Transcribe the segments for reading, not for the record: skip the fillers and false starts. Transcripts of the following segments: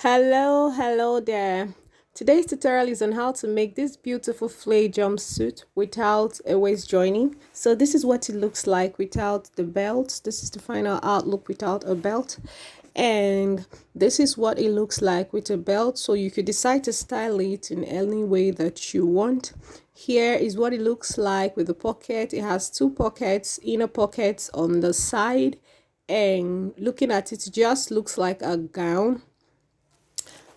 Hello there. Today's tutorial is on how to make this beautiful flay jumpsuit without a waist joining. So this is what it looks like without the belt. This is the final outlook without a belt. And this is what it looks like with a belt. So you could decide to style it in any way that you want. Here is what it looks like with the pocket. It has two pockets, inner pockets on the side. And looking at it, it just looks like a gown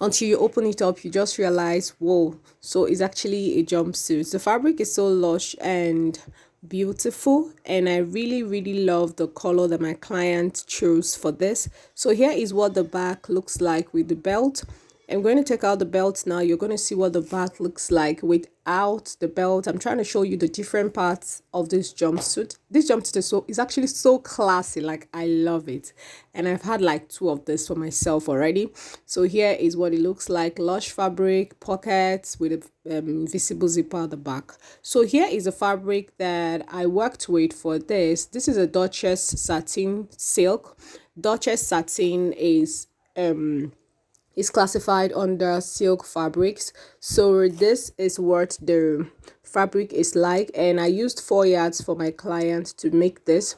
until you open it up. You just realize, whoa, so it's actually a jumpsuit. The fabric is so lush and beautiful, and I really love the color that my client chose for this. So here is what the back looks like with the belt. I'm going to take out the belt now. You're going to see what the back looks like without the belt. I'm trying to show you the different parts of this jumpsuit. This jumpsuit is actually so classy. Like, I love it. And I've had like two of this for myself already. So here is what it looks like. Lush fabric, pockets with a visible zipper at the back. So here is the fabric that I worked with for this. This is a Duchess satin silk. Duchess satin is classified under silk fabrics, so this is what the fabric is like, and I used 4 yards for my client to make this.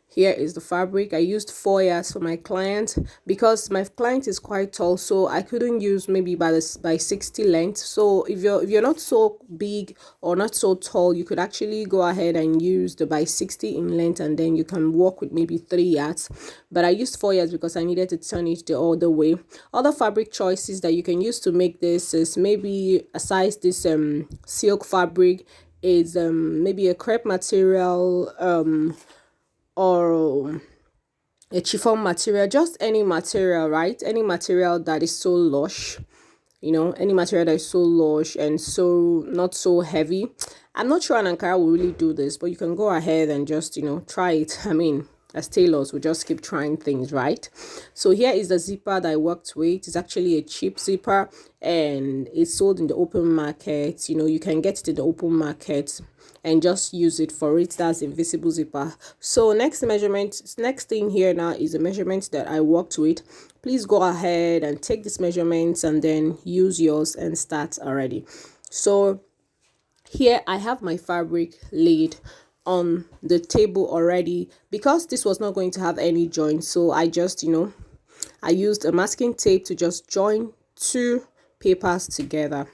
Here is the fabric. I used 4 yards for my client because my client is quite tall, so I couldn't use maybe by 60 length. So if you're not so big or not so tall, you could actually go ahead and use the by 60 in length, and then you can work with maybe 3 yards. But I used 4 yards because I needed to turn it the other way. Other fabric choices that you can use to make this is maybe aside this silk fabric is maybe a crepe material, or a chiffon material, just any material, right? Any material that is so lush, any material that is so lush and so not so heavy. I'm not sure an Ankara will really do this, but you can go ahead and just try it. I mean, as tailors, we just keep trying things, right? So here is the zipper that I worked with. It's actually a cheap zipper, and it's sold in the open market. You can get it in the open market and just use it for it. That's invisible zipper. So next thing here now is the measurement that I worked with. Please go ahead and take these measurements and then use yours and start already. So here I have my fabric laid on the table already because this was not going to have any joints. So I just I used a masking tape to just join two papers together.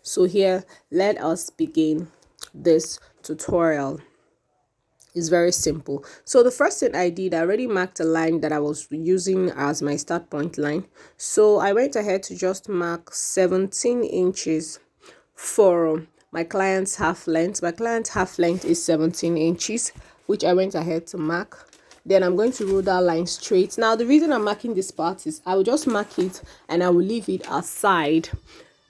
So here, let us begin this tutorial. Is very simple. So the first thing I did, I already marked a line that I was using as my start point line. So I went ahead to just mark 17 inches for my client's half length. My client's half length is 17 inches, which I went ahead to mark. Then I'm going to roll that line straight. Now the reason I'm marking this part is I will just mark it and I will leave it aside,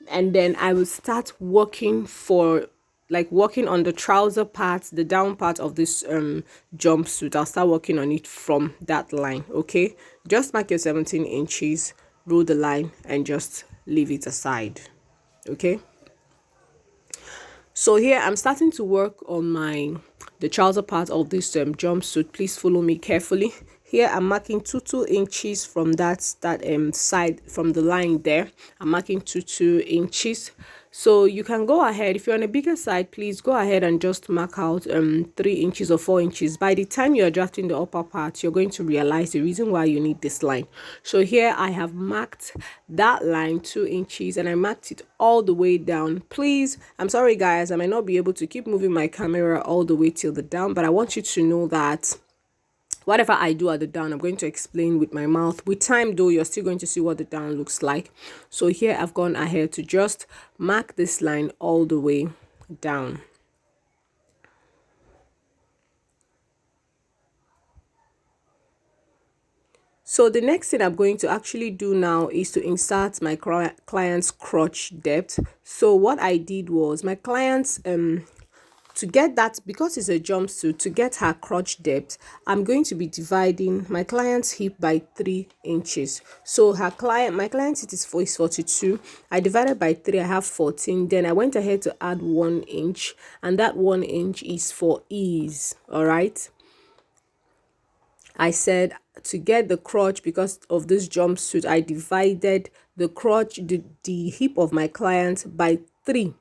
and then I will start working on the trouser part, the down part of this jumpsuit. I'll start working on it from that line. Okay, just mark your 17 inches, roll the line, and just leave it aside. Okay, so here I'm starting to work on the trouser part of this jumpsuit. Please follow me carefully. Here I'm marking 2 inches from that side, from the line there. I'm marking 2 inches. So you can go ahead, if you're on a bigger side, please go ahead and just mark out 3 inches or 4 inches. By the time you're drafting the upper part, you're going to realize the reason why you need this line. So here I have marked that line 2 inches, and I marked it all the way down. Please, I'm sorry guys, I might not be able to keep moving my camera all the way till the down, but I want you to know that whatever I do at the down, I'm going to explain with my mouth. With time though, you're still going to see what the down looks like. So here I've gone ahead to just mark this line all the way down. So the next thing I'm going to actually do now is to insert my client's crotch depth. So what I did was my client's to get that, because it's a jumpsuit, to get her crotch depth, I'm going to be dividing my client's hip by 3 inches. So my client's hip is 42. I divided by 3, I have 14. Then I went ahead to add 1 inch, and that 1 inch is for ease. All right, I said to get the crotch, because of this jumpsuit, I divided the crotch, the hip of my client by 3,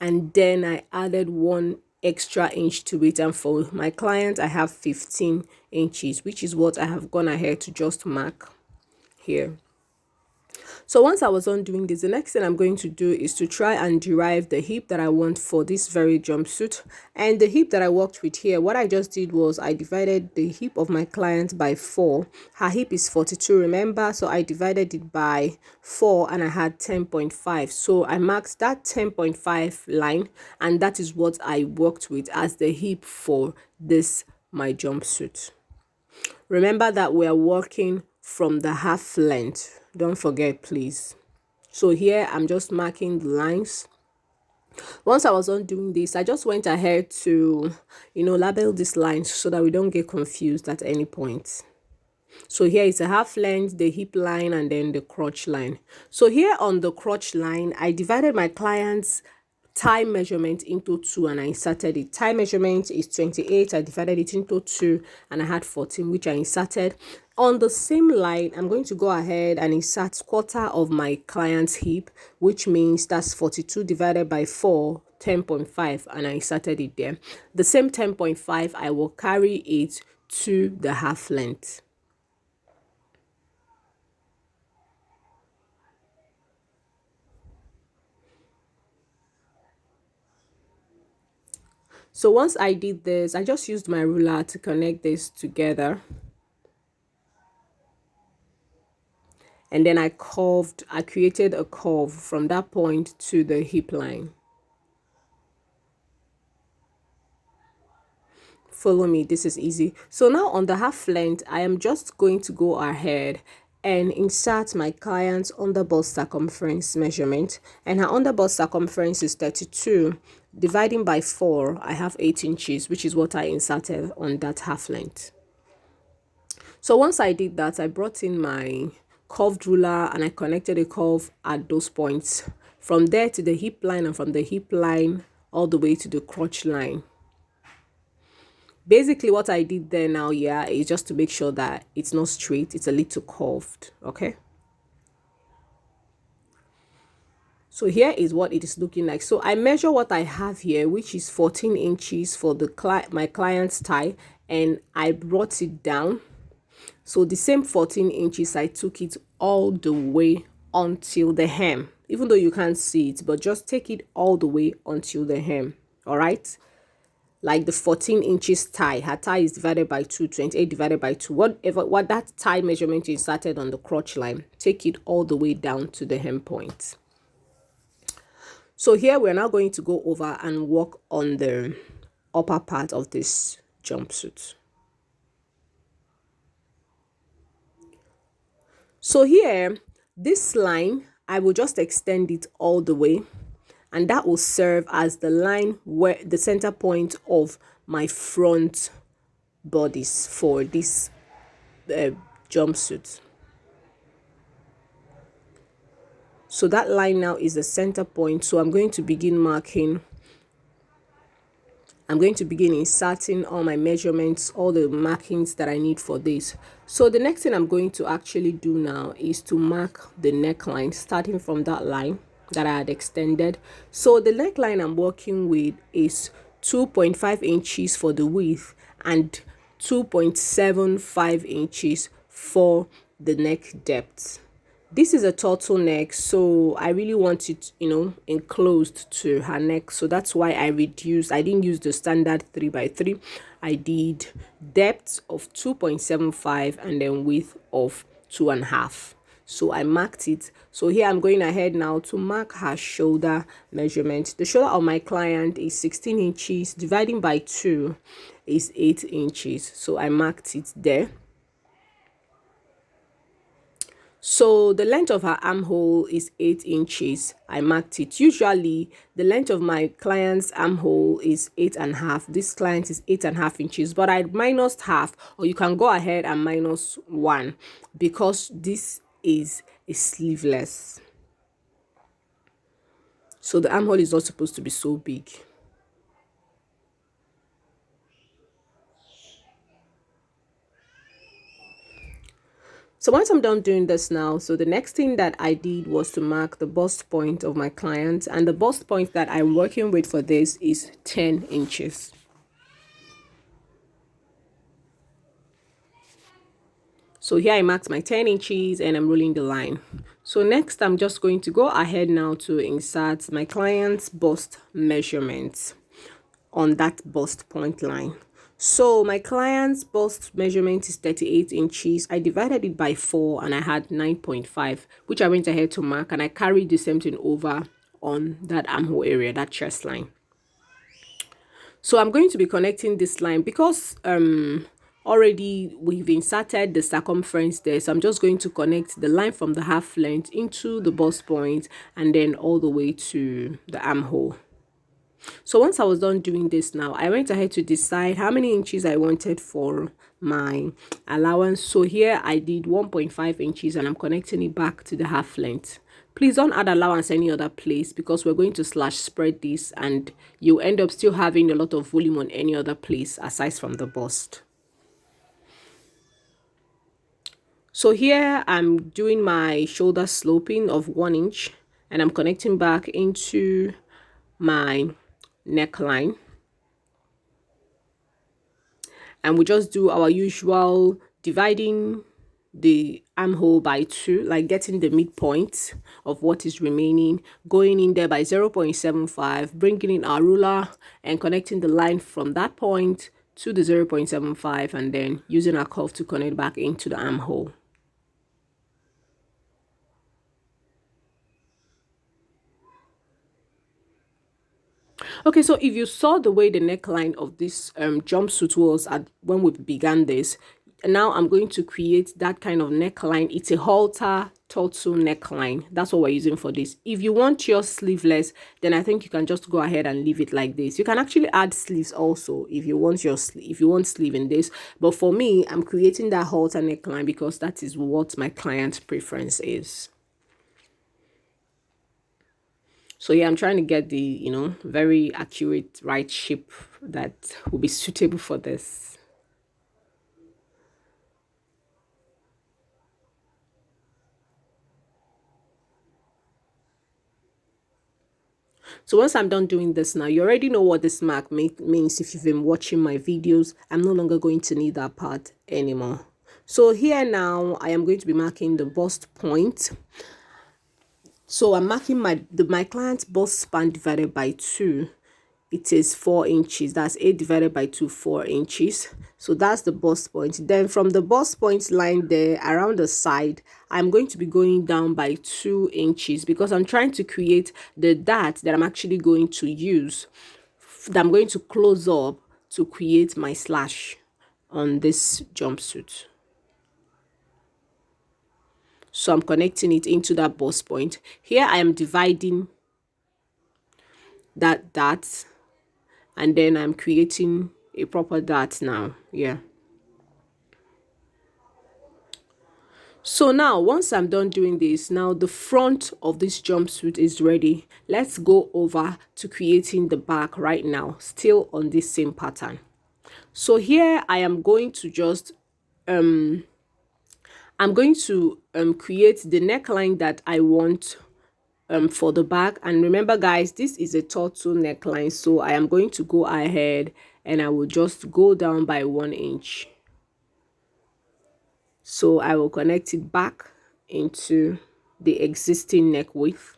and then I added 1 extra inch to it. And for my client, I have 15 inches, which is what I have gone ahead to just mark here. So once I was on doing this, the next thing I'm going to do is to try and derive the hip that I want for this very jumpsuit. And the hip that I worked with here, what I just did was I divided the hip of my client by 4. Her hip is 42, remember? So I divided it by 4 and I had 10.5. So I marked that 10.5 line, and that is what I worked with as the hip for this my jumpsuit. Remember that we are working from the half length. Don't forget, please. So here I'm just marking the lines. Once I was on doing this, I just went ahead to, label these lines so that we don't get confused at any point. So here is a half length, the hip line, and then the crotch line. So here on the crotch line, I divided my client's thigh measurement into 2 and I inserted it. Thigh measurement is 28. I divided it into 2 and I had 14, which I inserted. On the same line, I'm going to go ahead and insert quarter of my client's hip, which means that's 42 divided by 4, 10.5, and I inserted it there. The same 10.5, I will carry it to the half length. So once I did this, I just used my ruler to connect this together. And then I created a curve from that point to the hip line. Follow me, this is easy. So now on the half length, I am just going to go ahead and insert my client's underbust circumference measurement. And her underbust circumference is 32. Dividing by 4, I have 8 inches, which is what I inserted on that half length. So once I did that, I brought in my curved ruler and I connected a curve at those points. From there to the hip line, and from the hip line all the way to the crotch line. Basically what I did there now, is just to make sure that it's not straight, it's a little curved, okay? So here is what it is looking like. So I measure what I have here, which is 14 inches for my client's thigh, and I brought it down. So the same 14 inches, I took it all the way until the hem, even though you can't see it, but just take it all the way until the hem. All right, like the 14 inches thigh, her thigh is divided by 2, 28 divided by 2, what that thigh measurement is started on the crotch line, take it all the way down to the hem point. So here we're now going to go over and work on the upper part of this jumpsuit. So here, this line, I will just extend it all the way, and that will serve as the line where the center point of my front bodice for this jumpsuit. So that line now is the center point. So I'm going to begin marking. I'm going to begin inserting all my measurements, all the markings that I need for this. So the next thing I'm going to actually do now is to mark the neckline, starting from that line that I had extended. So the neckline I'm working with is 2.5 inches for the width and 2.75 inches for the neck depth. This is a turtleneck, so I really want it, enclosed to her neck. So that's why I didn't use the standard 3x3. I did depth of 2.75 and then width of 2.5. So I marked it. So here I'm going ahead now to mark her shoulder measurement. The shoulder of my client is 16 inches. Dividing by 2 is 8 inches. So I marked it there. So the length of her armhole is 8 inches. I marked it. Usually the length of my client's armhole is 8.5. This client is 8.5 inches, but I minus half, or you can go ahead and minus 1 because this is a sleeveless. So the armhole is not supposed to be so big. So once I'm done doing this now, so the next thing that I did was to mark the bust point of my client, and the bust point that I'm working with for this is 10 inches. So here I marked my 10 inches and I'm rolling the line. So next I'm just going to go ahead now to insert my client's bust measurements on that bust point line. So my client's bust measurement is 38 inches. I divided it by 4 and I had 9.5, which I went ahead to mark, and I carried the same thing over on that armhole area, that chest line. So I'm going to be connecting this line because already we've inserted the circumference there. So I'm just going to connect the line from the half length into the bust point and then all the way to the armhole. So once I was done doing this now, I went ahead to decide how many inches I wanted for my allowance. So here I did 1.5 inches and I'm connecting it back to the half length. Please don't add allowance any other place because we're going to slash spread this and you end up still having a lot of volume on any other place aside from the bust. So here I'm doing my shoulder sloping of 1 inch and I'm connecting back into my neckline, and we just do our usual dividing the armhole by 2, like getting the midpoint of what is remaining, going in there by 0.75, bringing in our ruler and connecting the line from that point to the 0.75, and then using our curve to connect back into the armhole. Okay, so if you saw the way the neckline of this jumpsuit was when we began this, now I'm going to create that kind of neckline. It's a halter torso neckline. That's what we're using for this. If you want your sleeveless, then I think you can just go ahead and leave it like this. You can actually add sleeves also if you want sleeve in this. But for me, I'm creating that halter neckline because that is what my client's preference is. So yeah, I'm trying to get the, very accurate right shape that will be suitable for this. So once I'm done doing this now, you already know what this mark means. If you've been watching my videos, I'm no longer going to need that part anymore. So here now, I am going to be marking the bust point. So I'm marking my client's bust span divided by 2. It is 4 inches. That's 8 divided by 2, 4 inches. So that's the bust point. Then from the bust point line there around the side, I'm going to be going down by 2 inches because I'm trying to create the dart that I'm actually going to use, that I'm going to close up to create my slash on this jumpsuit. So I'm connecting it into that bust point. Here I am dividing that dart, and then I'm creating a proper dart now. Yeah. So now once I'm done doing this, now the front of this jumpsuit is ready. Let's go over to creating the back right now, still on this same pattern. So here I am going to just create the neckline that I want for the back. And remember guys, this is a torso neckline, so I am going to go ahead and I will just go down by 1 inch. So I will connect it back into the existing neck width.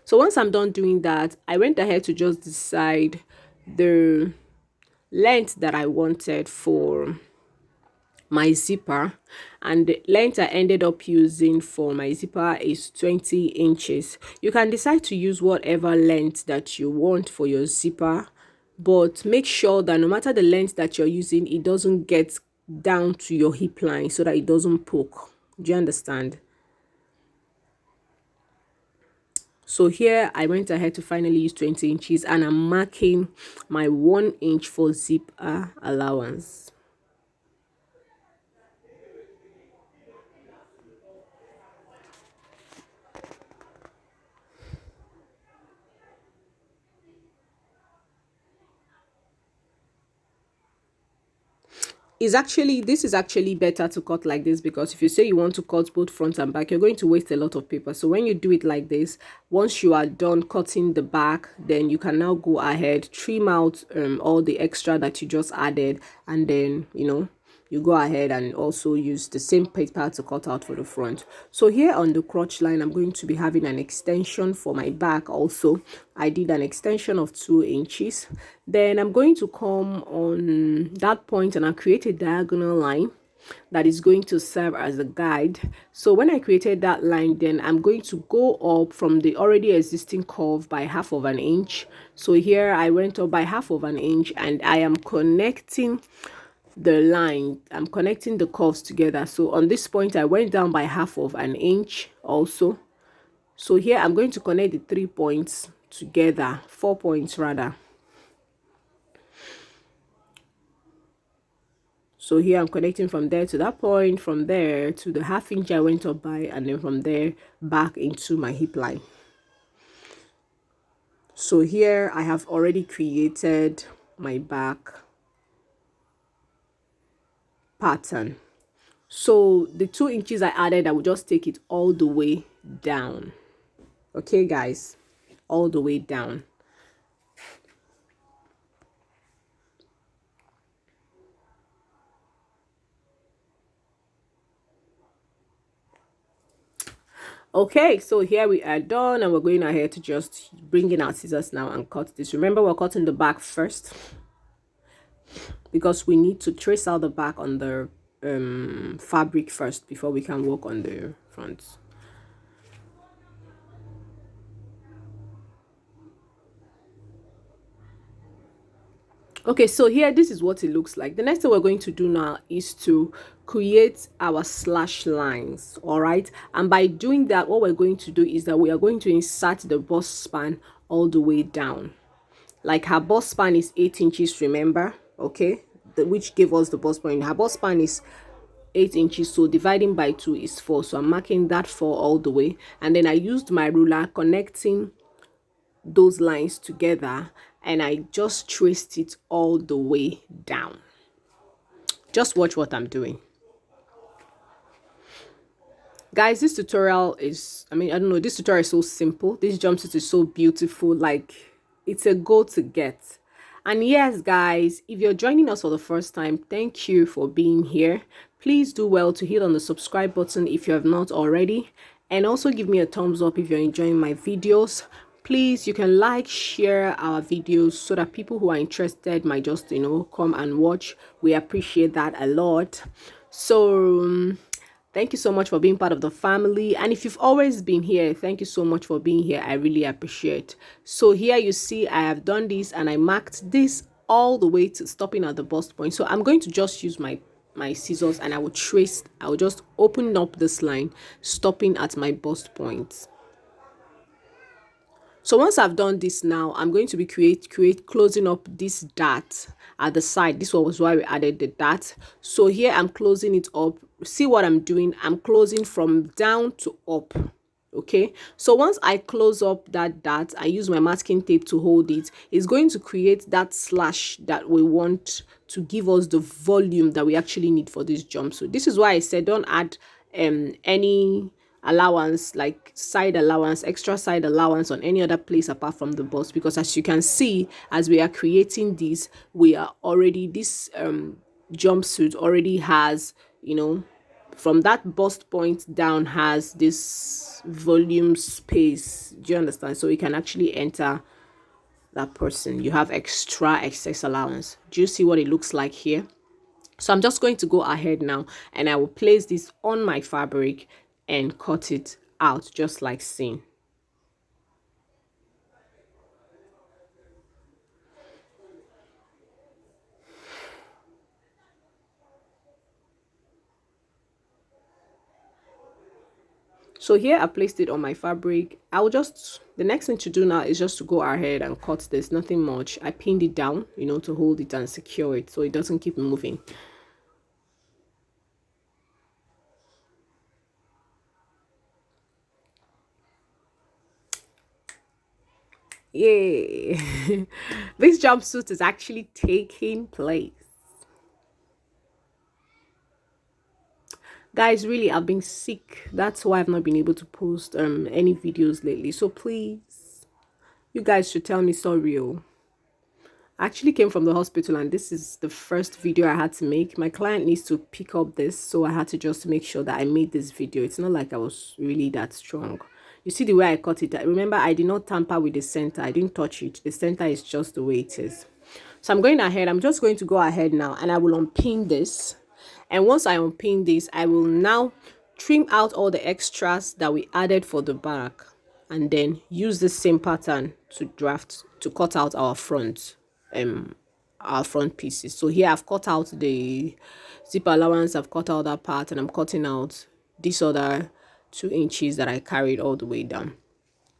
So once I'm done doing that, I went ahead to just decide the length that I wanted for my zipper, and the length I ended up using for my zipper is 20 inches. You can decide to use whatever length that you want for your zipper, but make sure that no matter the length that you're using, it doesn't get down to your hip line so that it doesn't poke. Do you understand? So here I went ahead to finally use 20 inches and I'm marking my 1 inch for zipper allowance. This is actually better to cut like this, because if you say you want to cut both front and back, you're going to waste a lot of paper. So when you do it like this, once you are done cutting the back, then you can now go ahead, trim out all the extra that you just added, and then you go ahead and also use the same paper to cut out for the front. So here on the crotch line, I'm going to be having an extension for my back. Also, I did an extension of 2 inches. Then I'm going to come on that point and I create a diagonal line that is going to serve as a guide. So when I created that line, then I'm going to go up from the already existing curve by half of an inch. So here I went up by half of an inch, and I am connecting the line, I'm connecting the curves together. So on this point I went down by half of an inch also. So here I'm going to connect the 3 points together, 4 points rather. So here I'm connecting from there to that point, from there to the half inch I went up by, and then from there back into my hip line. So here I have already created my back pattern. So the 2 inches I added, I will just take it all the way down. Okay guys, all the way down. Okay, so here we are done, and we're going ahead to just bring in our scissors now and cut this. Remember, we're cutting the back first because we need to trace out the back on the fabric first before we can work on the front. Okay, so here this is what it looks like. The next thing we're going to do now is to create our slash lines. All right, and by doing that, what we're going to do is that we are going to insert the bust span all the way down. Like her bust span is 8 inches, remember? Okay, which gave us the bust point. Her bust span is 8 inches, so dividing by 2 is 4. So I'm marking that 4 all the way, and then I used my ruler connecting those lines together, and I just traced it all the way down. Just watch what I'm doing. Guys, this tutorial is, I don't know, this tutorial is so simple. This jumpsuit is so beautiful. Like, it's a goal to get. And yes, guys, if you're joining us for the first time, thank you for being here. Please do well to hit on the subscribe button if you have not already, and also give me a thumbs up if you're enjoying my videos. Please, you can like, share our videos so that people who are interested might just come and watch. We appreciate that a lot. So thank you so much for being part of the family. And if you've always been here, thank you so much for being here. I really appreciate. So here you see I have done this, and I marked this all the way to stopping at the bust point. So I'm going to just use my scissors, and I will just open up this line, stopping at my bust point. So once I've done this now, I'm going to be closing up this dart at the side. This was why we added the dart. So here I'm closing it up. See what I'm doing? I'm closing from down to up. Okay, so once I close up that dart, I use my masking tape to hold it. It's going to create that slash that we want to give us the volume that we actually need for this jumpsuit. This is why I said don't add any allowance, like side allowance, extra side allowance on any other place apart from the bust, because as you can see, as we are creating this, we are already, this jumpsuit already has, from that bust point down, has this volume space. Do you understand? So you can actually enter that person. You have extra excess allowance. Do you see what it looks like here? So I'm just going to go ahead now, and I will place this on my fabric and cut it out just like seen. So here I placed it on my fabric. The next thing to do now is just to go ahead and cut this. Nothing much. I pinned it down, to hold it and secure it so it doesn't keep moving. Yay! This jumpsuit is actually taking place. Guys, really, I've been sick. That's why I've not been able to post any videos lately. So please, you guys should tell me sorry. Oh. I actually came from the hospital and this is the first video I had to make. My client needs to pick up this, so I had to just make sure that I made this video. It's not like I was really that strong. You see the way I cut it. Remember, I did not tamper with the center. I didn't touch it. The center is just the way it is. So I'm going ahead. I'm just going to go ahead now and I will unpin this. And once I unpin this, I will now trim out all the extras that we added for the back and then use the same pattern to cut out our front pieces. So here I've cut out the zip allowance, I've cut out that part, and I'm cutting out this other 2 inches that I carried all the way down.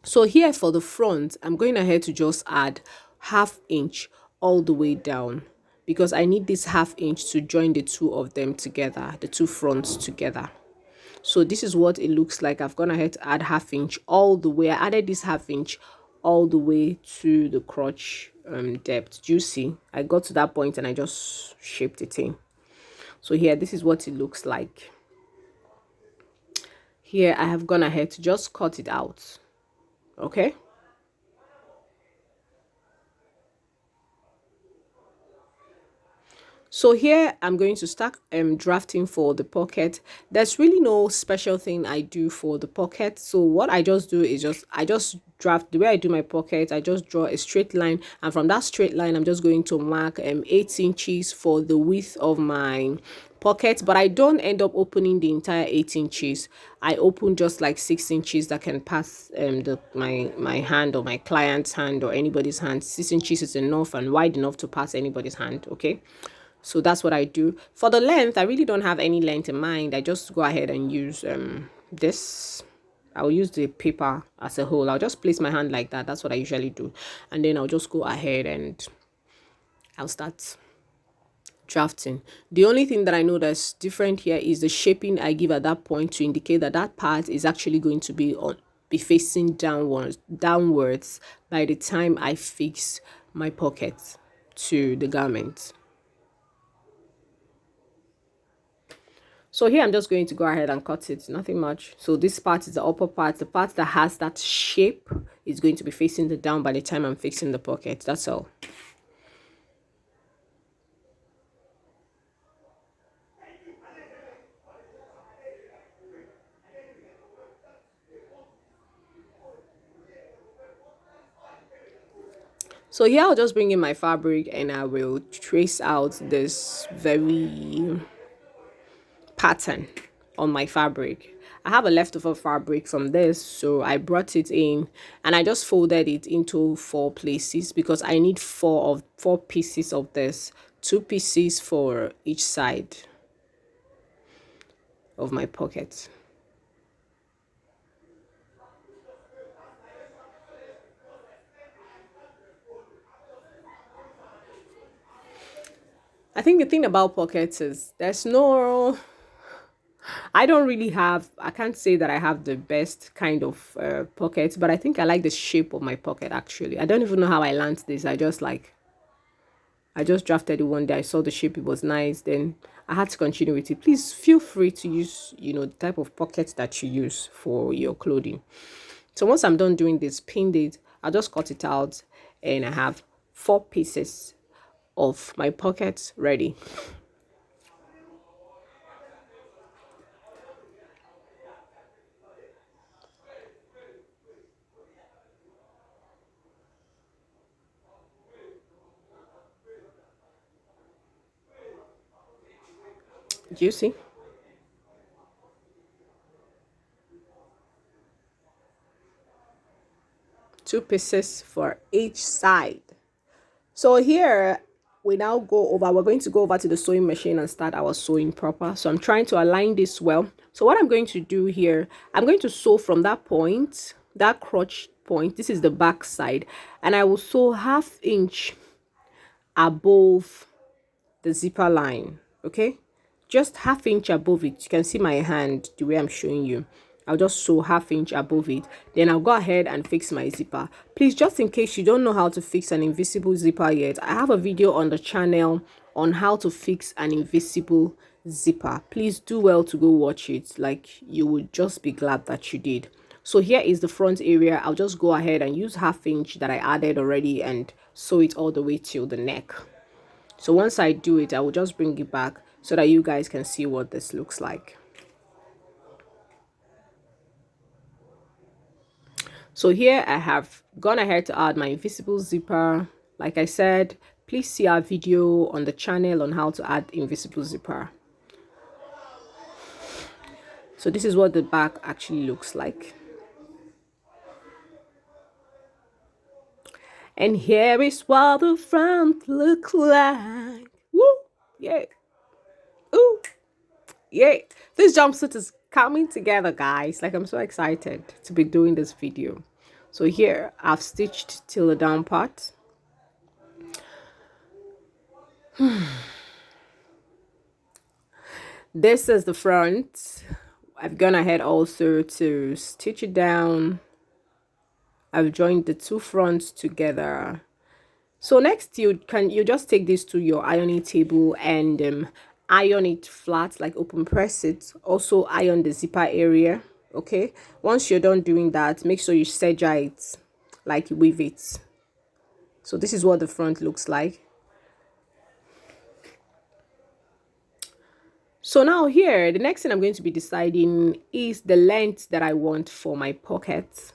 So here for the front, I'm going ahead to just add 1/2 inch all the way down because I need this 1/2 inch to join the two of them together, the two fronts together. So this is what it looks like. I've gone ahead to add 1/2 inch all the way. I added this 1/2 inch all the way to the crotch depth. Do you see? I got to that point and I just shaped it in. So here, this is what it looks like. Here I have gone ahead to just cut it out. Okay. So here I'm going to start drafting for the pocket. There's really no special thing I do for the pocket. So what I just do is I just draft the way I do my pocket. I just draw a straight line, and from that straight line I'm just going to mark 8 inches for the width of my pocket, but I don't end up opening the entire 8 inches. I open just like 6 inches that can pass my hand or my client's hand or anybody's hand. 6 inches is enough and wide enough to pass anybody's hand. Okay. So that's what I do. For the length, I really don't have any length in mind. I just go ahead and use this. I'll use the paper as a whole. I'll just place my hand like that. That's what I usually do. And then I'll just go ahead and I'll start drafting. The only thing that I know that's different here is the shaping I give at that point to indicate that that part is actually going to be facing downwards by the time I fix my pocket to the garment. So here I'm just going to go ahead and cut it, nothing much. So this part is the upper part. The part that has that shape is going to be facing the down by the time I'm fixing the pocket. That's all. So here I'll just bring in my fabric and I will trace out this very pattern on my fabric. I have a leftover fabric from this, so I brought it in and I just folded it into 4 places because I need 4 pieces of this, 2 pieces for each side of my pocket. I think the thing about pockets is I don't really have, I can't say that I have the best kind of pockets, but I think I like the shape of my pocket actually. I don't even know how I learned this. I just drafted it one day. I saw the shape, it was nice. Then I had to continue with it. Please feel free to use, the type of pocket that you use for your clothing. So once I'm done doing this, pinned it, I'll just cut it out and I have 4 pieces of my pockets ready. Do you see? Two pieces for each side. So here we're going to go over to the sewing machine and start our sewing proper. So I'm trying to align this well. So what I'm going to do here, I'm going to sew from that point, that crotch point. This is the back side, and I will sew 1/2 inch above the zipper line. Okay, just 1/2 inch above it. You can see my hand the way I'm showing you. I'll just sew 1/2 inch above it. Then I'll go ahead and fix my zipper. Please, just in case you don't know how to fix an invisible zipper yet, I have a video on the channel on how to fix an invisible zipper. Please do well to go watch it. Like, you would just be glad that you did. So here is the front area. I'll just go ahead and use 1/2 inch that I added already and sew it all the way till the neck. So once I do it, I will just bring it back so that you guys can see what this looks like. So here I have gone ahead to add my invisible zipper. Like I said, please see our video on the channel on how to add invisible zipper. So this is what the back actually looks like. And here is what the front look like. Woo! Yeah. Ooh! Yeah. This jumpsuit is coming together, guys. Like, I'm so excited to be doing this video. So here I've stitched till the down part. This is the front. I've gone ahead also to stitch it down. I've joined the two fronts together. So next you just take this to your ironing table and iron it flat, like open press it. Also iron the zipper area. Okay, once you're done doing that, make sure you serger it, like weave it. So this is what the front looks like. So now here, the next thing I'm going to be deciding is the length that I want for my pocket.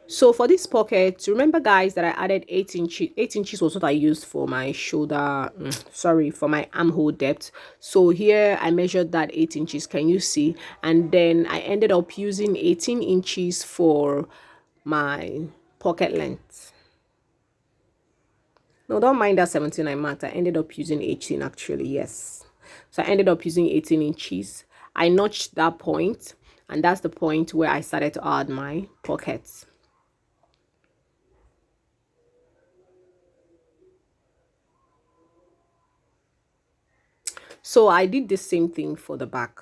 So for this pocket, remember guys that I added 8 inches. 8 inches was what I used for my shoulder, for my armhole depth. So here I measured that 8 inches, can you see? And then I ended up using 18 inches for my pocket length. No, don't mind that 17 I marked. I ended up using 18 actually, yes. So I ended up using 18 inches. I notched that point, and that's the point where I started to add my pockets. So I did the same thing for the back.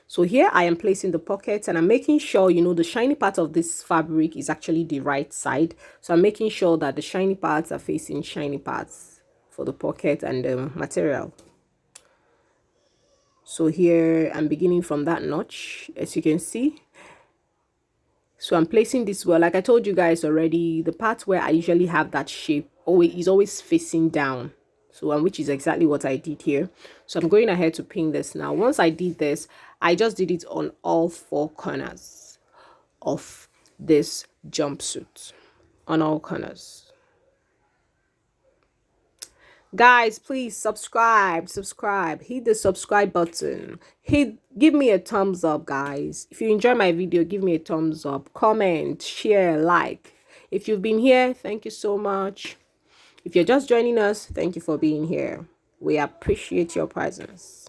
So here I am placing the pockets and I'm making sure, you know, the shiny part of this fabric is actually the right side. So I'm making sure that the shiny parts are facing shiny parts for the pocket and the material. So here I'm beginning from that notch, as you can see. So I'm placing this well. Like I told you guys already, the part where I usually have that shape is always facing down. So which is exactly what I did here. So I'm going ahead to pin this now. Once I did this, I just did it on all 4 corners of this jumpsuit, on all corners. Guys, please subscribe, hit the subscribe button, give me a thumbs up, guys. If you enjoy my video, give me a thumbs up, comment, share, like. If you've been here, thank you so much. If you're just joining us, thank you for being here. We appreciate your presence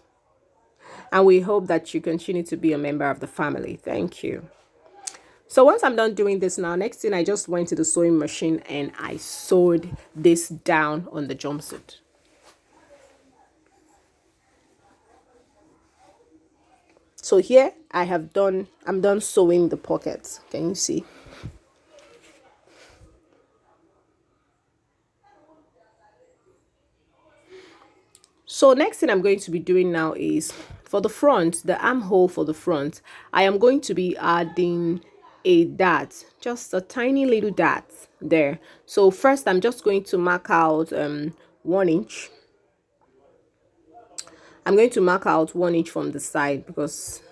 and we hope that you continue to be a member of the family. Thank you. So once I'm done doing this now, next thing, I just went to the sewing machine and I sewed this down on the jumpsuit. So here I'm done sewing the pockets. Can you see? So next thing I'm going to be doing now is for the front, the armhole for the front, I am going to be adding a dart, just a tiny little dart there. So first I'm just going to mark out 1 inch. I'm going to mark out 1 inch from the side because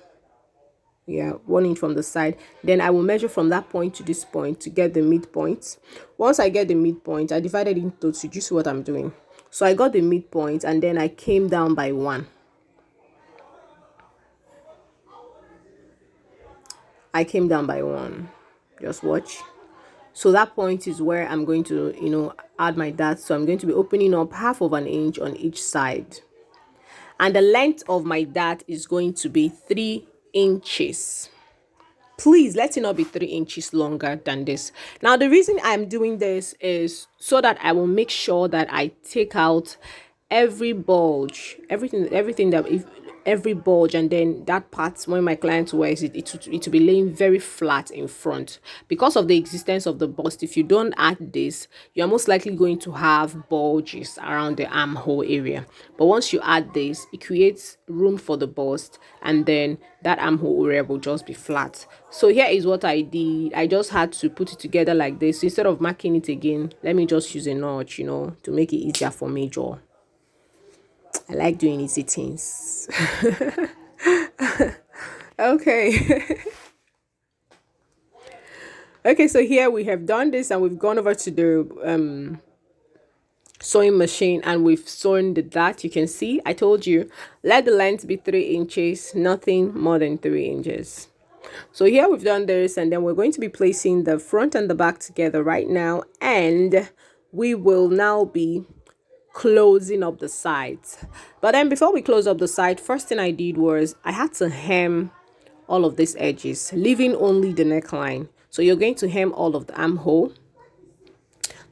1 inch from the side. Then I will measure from that point to this point to get the midpoint. Once I get the midpoint, I divided into 2. Do you see what I'm doing? So I got the midpoint and then I came down by 1. I came down by 1. Just watch. So that point is where I'm going to, you know, add my dart. So I'm going to be opening up 1/2 of an inch on each side. And the length of my dart is going to be 3 inches. Please let it not be 3 inches longer than this. Now the reason I'm doing this is so that I will make sure that I take out every bulge, everything that every bulge, and then that part when my client wears it, it will be laying very flat in front. Because of the existence of the bust, if you don't add this, you're most likely going to have bulges around the armhole area. But once you add this, it creates room for the bust, and then that armhole area will just be flat. So here is what I did. I just had to put it together like this. Instead of marking it again, let me just use a notch, to make it easier for me draw. I like doing easy things. Okay. Okay, so here we have done this, and we've gone over to the sewing machine, and we've sewn the dart. You can see I told you, let the length be 3 inches, nothing more than 3 inches. So here we've done this, and then we're going to be placing the front and the back together right now, and we will now be closing up the sides. But then before we close up the side, first thing I did was I had to hem all of these edges, leaving only the neckline. So you're going to hem all of the armhole,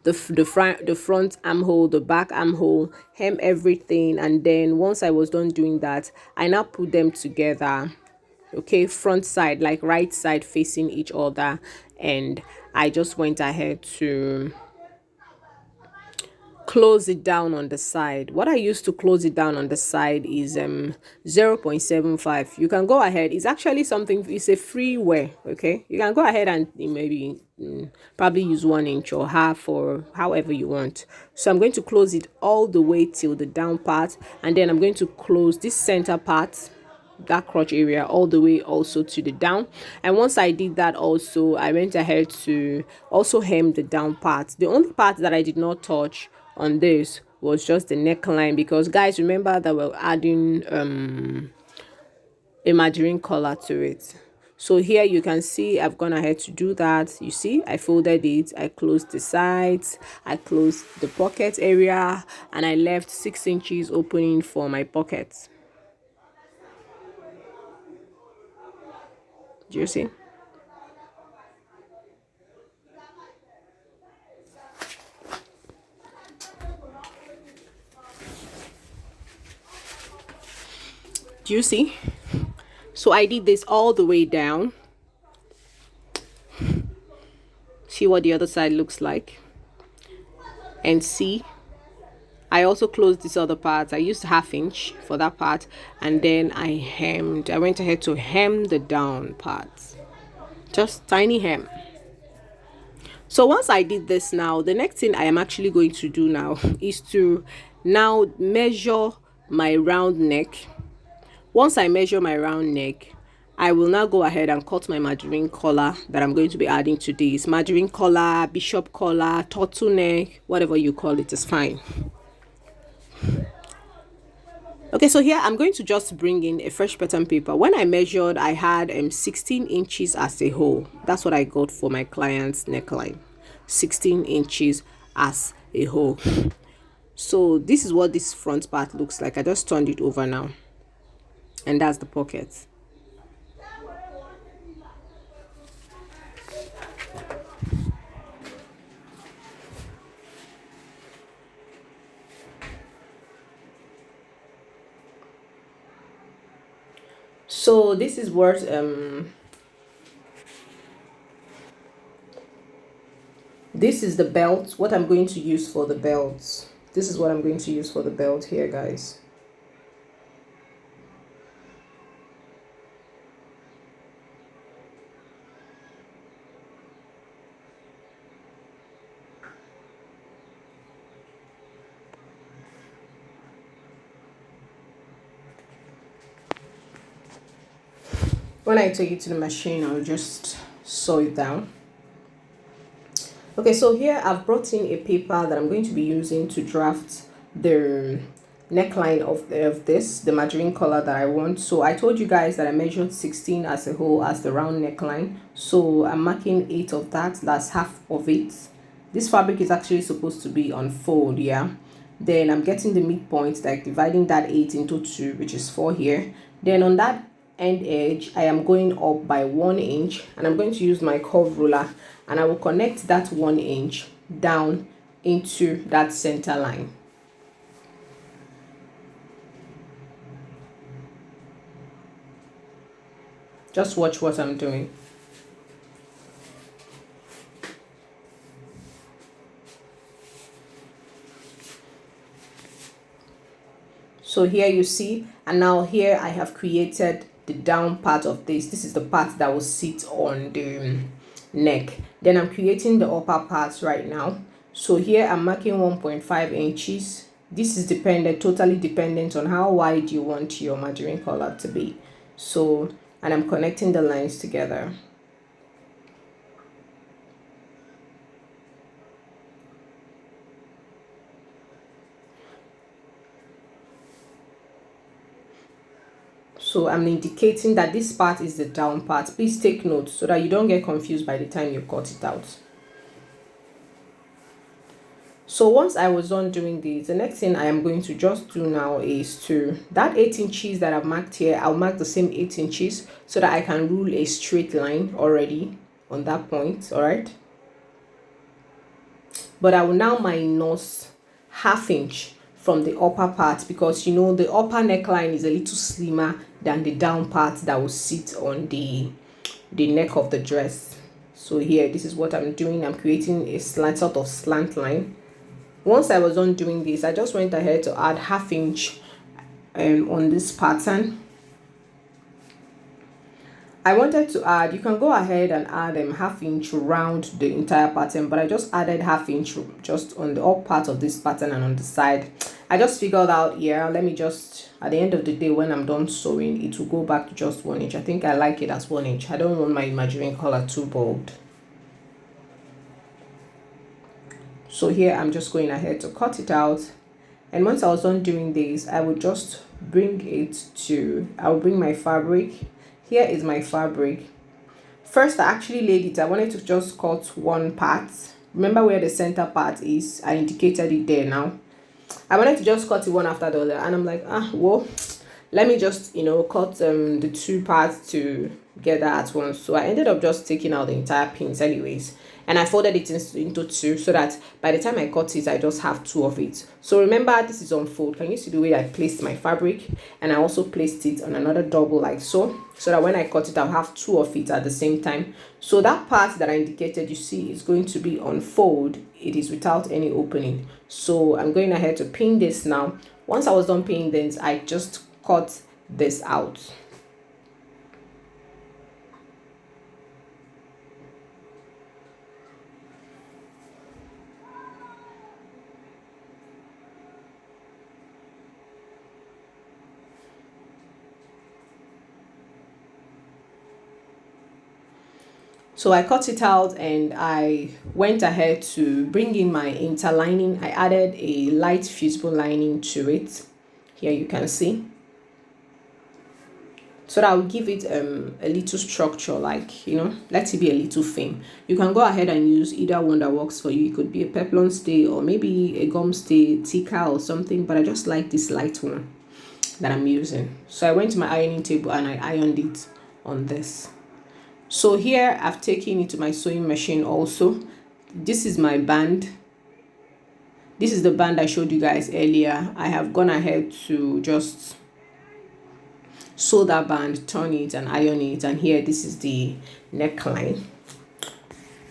the front armhole, the back armhole, hem everything. And then once I was done doing that, I now put them together, okay, front side, like right side facing each other, and I just went ahead to close it down on the side. What I used to close it down on the side is 0.75. You can go ahead, it's actually something, it's a free wear, okay, you can go ahead and maybe probably use 1 inch or half, or however you want. So I'm going to close it all the way till the down part, and then I'm going to close this center part, that crotch area, all the way also to the down. And once I did that, also I went ahead to also hem the down part. The only part that I did not touch on this was just the neckline, because guys, remember that we're adding a margarine collar to it. So here you can see I've gone ahead to do that. You see, I folded it, I closed the sides, I closed the pocket area, and I left 6 inches opening for my pockets. Do you see? Do you see? So I did this all the way down. See what the other side looks like. And see, I also closed this other part. I used 1/2 inch for that part, and then I went ahead to hem the down parts. Just tiny hem. So once I did this, now the next thing I am actually going to do now is to now measure my round neck. Once I measure my round neck, I will now go ahead and cut my margarine collar that I'm going to be adding to this. Margarine collar, bishop collar, turtleneck, whatever you call it is fine. Okay, so here I'm going to just bring in a fresh pattern paper. When I measured, I had 16 inches as a whole. That's what I got for my client's neckline. 16 inches as a whole. So this is what this front part looks like. I just turned it over now. And that's the pocket. So this is what this is the belt, what I'm going to use for the belt. This is what I'm going to use for the belt here, guys. When I take it to the machine, I'll just sew it down. Okay, so here I've brought in a paper that I'm going to be using to draft the neckline of the margarine collar that I want. So I told you guys that I measured 16 as a whole as the round neckline. So I'm marking 8 of that. That's half of it. This fabric is actually supposed to be on fold, yeah. Then I'm getting the midpoint, like dividing that 8 into 2, which is 4 here. Then on that end edge, I am going up by 1 inch, and I'm going to use my curve ruler, and I will connect that 1 inch down into that center line. Just watch what I'm doing. So here you see, and now here I have created the down part of this. This is the part that will sit on the neck. Then I'm creating the upper parts right now. So here I'm marking 1.5 inches. This is totally dependent on how wide you want your margarine collar to be. So, and I'm connecting the lines together. So I'm indicating that this part is the down part. Please take note so that you don't get confused by the time you cut it out. So once I was done doing this, the next thing I am going to just do now is to, that 8 inches that I've marked here, I'll mark the same 8 inches so that I can rule a straight line already on that point, all right? But I will now minus ½ inch from the upper part, because you know the upper neckline is a little slimmer than the down part that will sit on the neck of the dress. So here, this is what I'm doing. I'm creating a sort of slant line. Once I was done doing this, I just went ahead to add ½ inch on this pattern. I wanted to add, you can go ahead and add ½ inch around the entire pattern, but I just added ½ inch just on the up part of this pattern and on the side. I just figured out, yeah, let me just, at the end of the day when I'm done sewing, it will go back to just 1 inch. I think I like it as 1 inch. I don't want my margarine collar too bold. So here I'm just going ahead to cut it out. And once I was done doing this, I would just bring it to, I'll bring my fabric. Here is my fabric. First, I actually laid it. I wanted to just cut one part. Remember where the center part is? I indicated it there now. I wanted to just cut it one after the other. And I'm like, well, let me just, you know, cut the two parts together at once. So I ended up just taking out the entire pins anyways. And I folded it into two so that by the time I cut it, I just have two of it. So remember, this is on fold. Can you see the way I placed my fabric? And I also placed it on another double like so that when I cut it, I'll have two of it at the same time. So that part that I indicated, you see, is going to be on fold. It is without any opening. So I'm going ahead to pin this now. Once I was done pinning this, I just cut this out. So I cut it out and I went ahead to bring in my interlining. I added a light fusible lining to it. Here you can see. So that will give it a little structure, like, you know, let it be a little frame. You can go ahead and use either one that works for you. It could be a peplum stay or maybe a gum stay, thicker or something, but I just like this light one that I'm using. So I went to my ironing table and I ironed it on this. So here I've taken it to my sewing machine also. This is my band. This is the band I showed you guys earlier. I have gone ahead to just sew that band, turn it and iron it. And here, this is the neckline.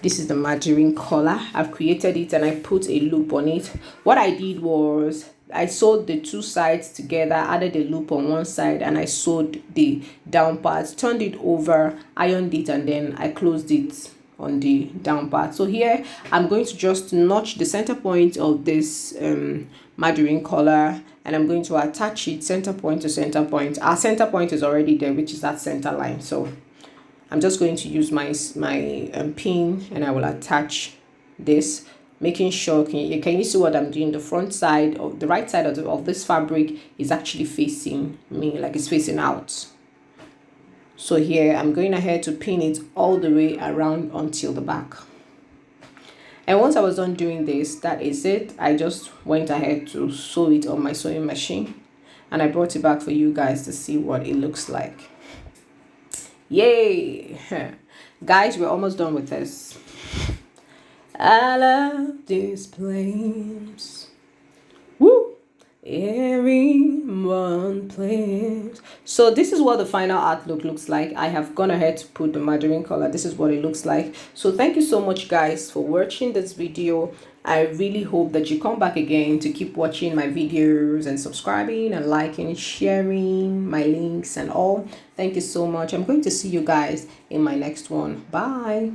This is the margarine collar. I've created it and I put a loop on it. What I did was I sewed the two sides together, added a loop on one side, and I sewed the down part, turned it over, ironed it, and then I closed it on the down part. So here I'm going to just notch the center point of this margarine collar, and I'm going to attach it center point to center point. Our center point is already there, which is that center line. So I'm just going to use my pin and I will attach this, making sure, can you see what I'm doing? The front side of the right side of this fabric is actually facing me, like it's facing out. So here I'm going ahead to pin it all the way around until the back. And once I was done doing this, that is it. I just went ahead to sew it on my sewing machine and I brought it back for you guys to see what it looks like. Yay! Guys, we're almost done with this. I love these flames. Woo! everyone plays. So this is what the final artwork looks like. I have gone ahead to put the margarine color. This is what it looks like. So thank you so much guys for watching this video. I really hope that you come back again to keep watching my videos and subscribing and liking, sharing my links and all. Thank you so much. I'm going to see you guys in my next one. Bye.